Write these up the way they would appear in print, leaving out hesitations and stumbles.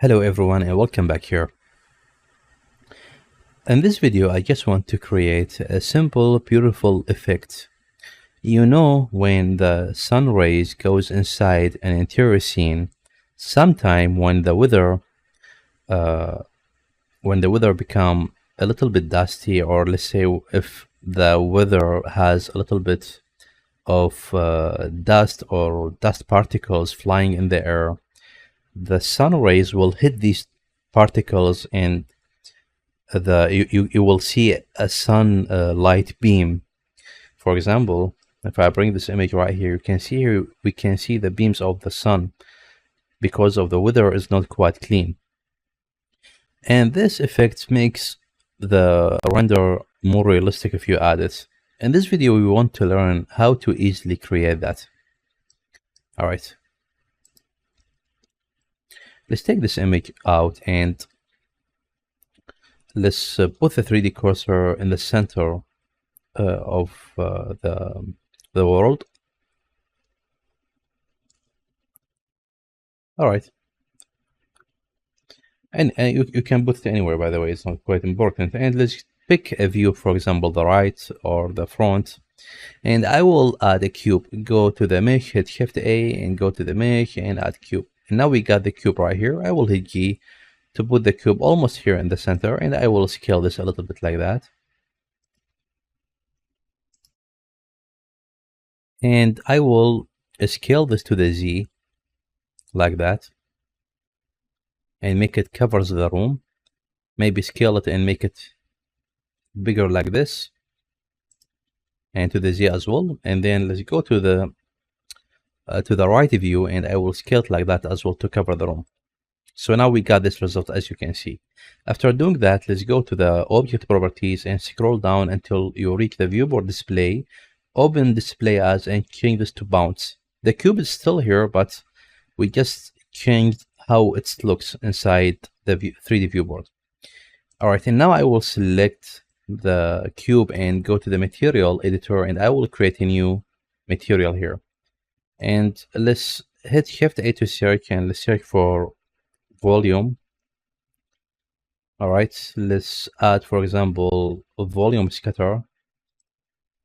Hello everyone and welcome back here. In this video I just want to create a simple beautiful effect. You know, when the sun rays goes inside an interior scene, sometime when the weather become a little bit dusty, or let's say if the weather has a little bit of dust or dust particles flying in the air, the sun rays will hit these particles and you will see a sun light beam. For example, if I bring this image right here, you can see here we can see the beams of the sun because of the weather is not quite clean, and this effect makes the render more realistic if you add it. In this video we want to learn how to easily create that. All right, let's take this image out and let's put the 3D cursor in the center of the world. All right, and you can put it anywhere, by the way, it's not quite important. And let's pick a view, for example the right or the front, and I will add a cube. Go to the mesh, hit Shift A and go to the mesh and add cube, and now we got the cube right here. I will hit G to put the cube almost here in the center, and I will scale this a little bit like that. And I will scale this to the Z like that and make it covers the room. Maybe scale it and make it bigger like this, and to the Z as well. And then let's go to the right view, and I will scale it like that as well to cover the room. So now we got this result, as you can see. After doing that, let's go to the object properties and scroll down until you reach the viewport display. Open display as and change this to bounce. The cube is still here, but we just changed how it looks inside the 3D viewport. All right, and now I will select the cube and go to the material editor, and I will create a new material here. And let's hit Shift A to search, and let's search for volume. All right, let's add, for example, a volume scatter,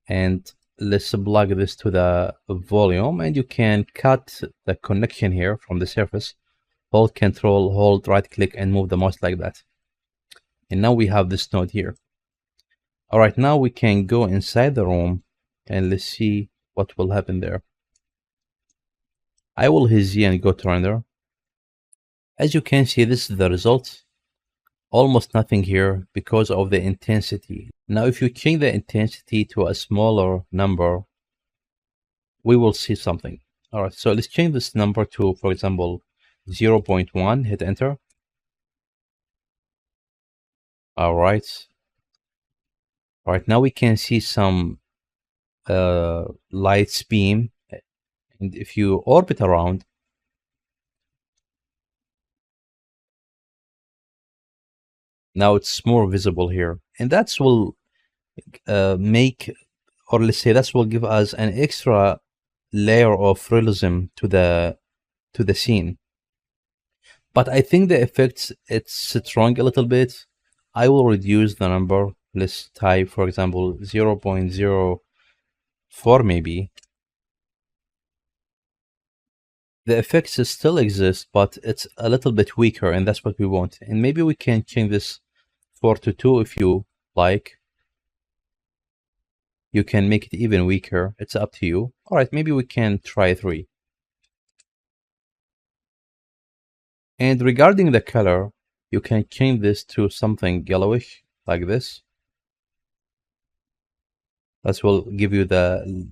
and let's plug this to the volume, and you can cut the connection here from the surface. Hold Control, hold right click and move the mouse like that, and now we have this node here. All right, now we can go inside the room and let's see what will happen there. I will hit Z and go to render. As you can see, this is the result. Almost nothing here because of the intensity. Now if you change the intensity to a smaller number, we will see something. All right, so let's change this number to, for example, 0.1. Hit enter. All right, now we can see some light beam, and if you orbit around, now it's more visible here, and that's will make, or let's say that will give us an extra layer of realism to the scene. But I think the effects, it's strong a little bit. I will reduce the number. Let's type, for example, 0.04 maybe. The effects still exist, but it's a little bit weaker, and that's what we want. And maybe we can change this 4 to 2 if you like. You can make it even weaker. It's up to you. All right, maybe we can try 3. And regarding the color, you can change this to something yellowish like this. That will give you the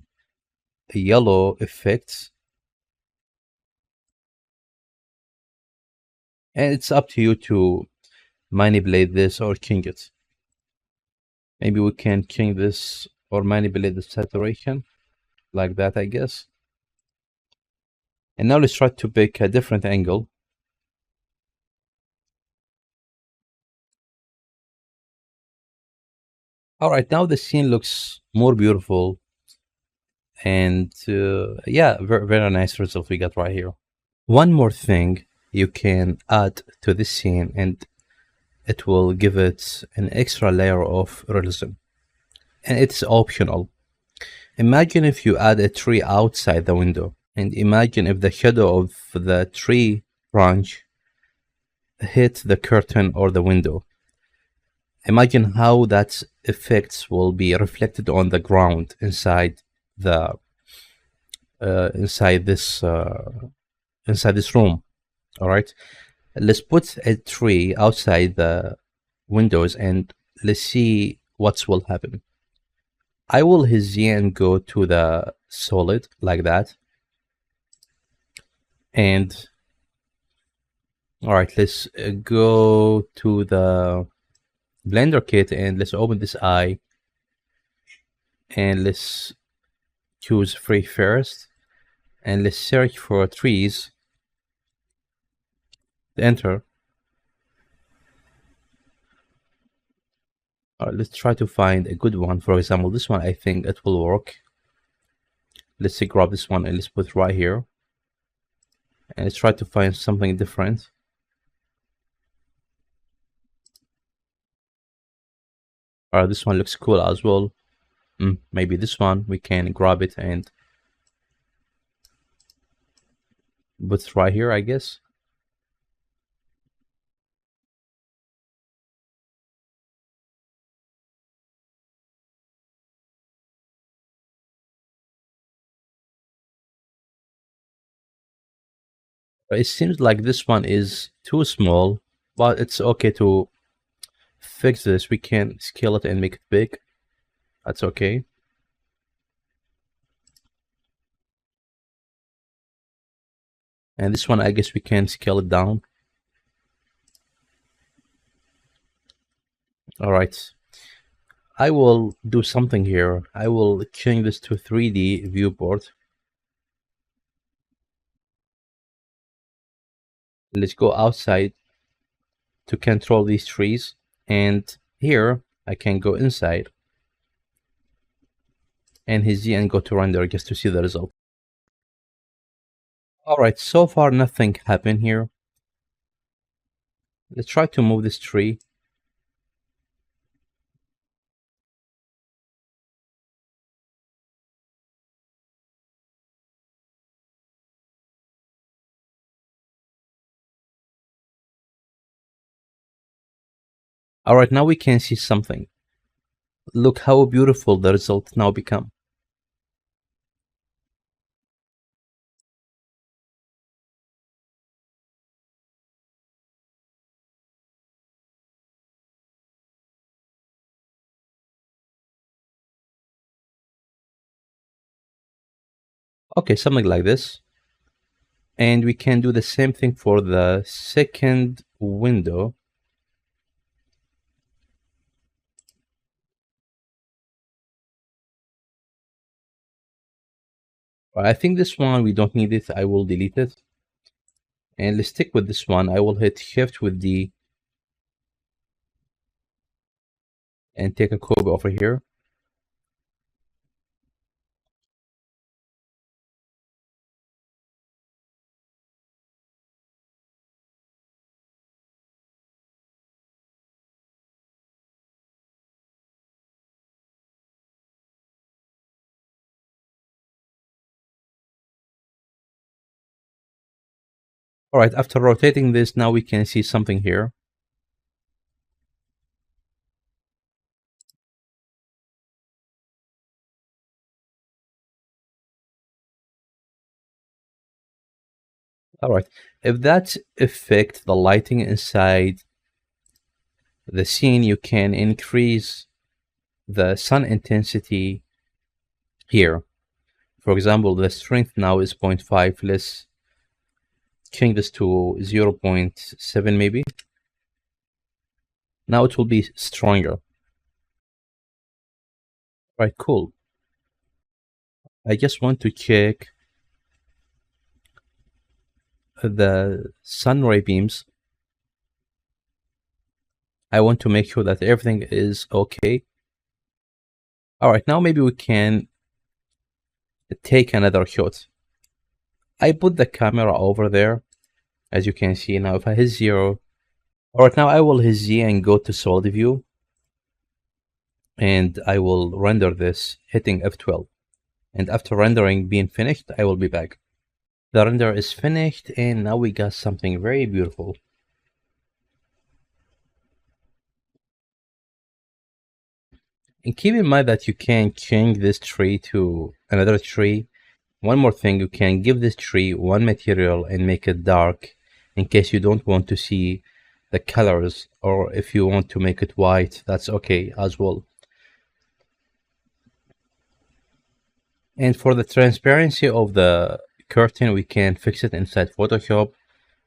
yellow effects. And it's up to you to manipulate this or change it. Maybe we can change this or manipulate the saturation like that, I guess. And now let's try to pick a different angle. All right, now the scene looks more beautiful, and yeah, very nice result we got right here. One more thing, you can add to this scene, and it will give it an extra layer of realism. And it's optional. Imagine if you add a tree outside the window, and imagine if the shadow of the tree branch hit the curtain or the window. Imagine how that effects will be reflected on the ground inside the inside this room. All right, let's put a tree outside the windows and let's see what will happen. I will Hessian go to the solid like that, and all right, let's go to the Blender kit and let's open this eye, and let's choose free first, and let's search for trees. Enter. All right, let's try to find a good one. For example, this one, I think it will work. Let's grab this one and let's put it right here, and let's try to find something different. All right, this one looks cool as well. Maybe this one, we can grab it and put it right here, I guess. It seems like this one is too small, but it's okay to fix this. We can scale it and make it big. That's okay. And this one, I guess we can scale it down. All right. I will do something here. I will change this to 3D viewport. Let's go outside to control these trees. And here I can go inside and his Z and go to render just to see the result. Alright, so far nothing happened here. Let's try to move this tree. Alright, now we can see something. Look how beautiful the result now become. Okay, something like this. And we can do the same thing for the second window. I think this one, we don't need it. I will delete it. And let's stick with this one. I will hit shift with D and take a cube over here. All right, after rotating this, now we can see something here. All right, if that affects the lighting inside the scene, you can increase the sun intensity here. For example, the strength now is 0.5. Let's change this to 0.7 maybe. Now it will be stronger. Right, cool. I just want to check the sun ray beams. I want to make sure that everything is okay. All right, now maybe we can take another shot. I put the camera over there as you can see. Now if I hit 0, all right, now I will hit Z and go to solid view, and I will render this hitting F12. And after rendering being finished, I will be back. The render is finished, and now we got something very beautiful. And keep in mind that you can change this tree to another tree. One more thing, you can give this tree one material and make it dark in case you don't want to see the colors, or if you want to make it white, that's okay as well. And for the transparency of the curtain, we can fix it inside Photoshop.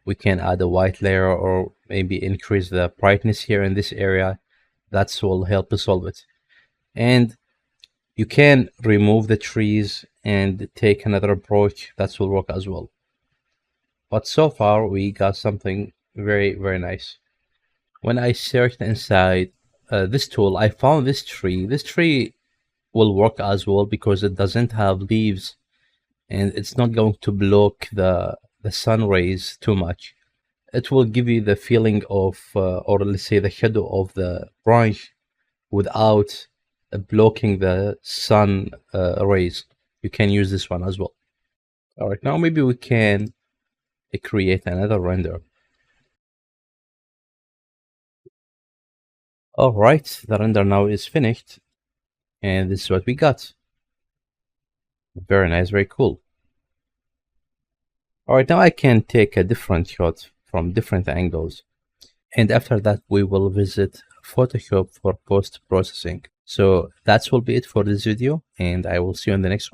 We can add a white layer or maybe increase the brightness here in this area. That will help us solve it. And you can remove the trees and take another approach. That will work as well. But so far we got something very, very nice. When I searched inside this tool, I found this tree. This tree will work as well because it doesn't have leaves, and it's not going to block the sun rays too much. It will give you the feeling of, or let's say the shadow of the branch without blocking the sun rays. You can use this one as well. All right, now maybe we can create another render. All right, the render now is finished, and this is what we got. Very nice, very cool. All right, now I can take a different shot from different angles. And after that, we will visit Photoshop for post-processing. So that will be it for this video, and I will see you in the next one.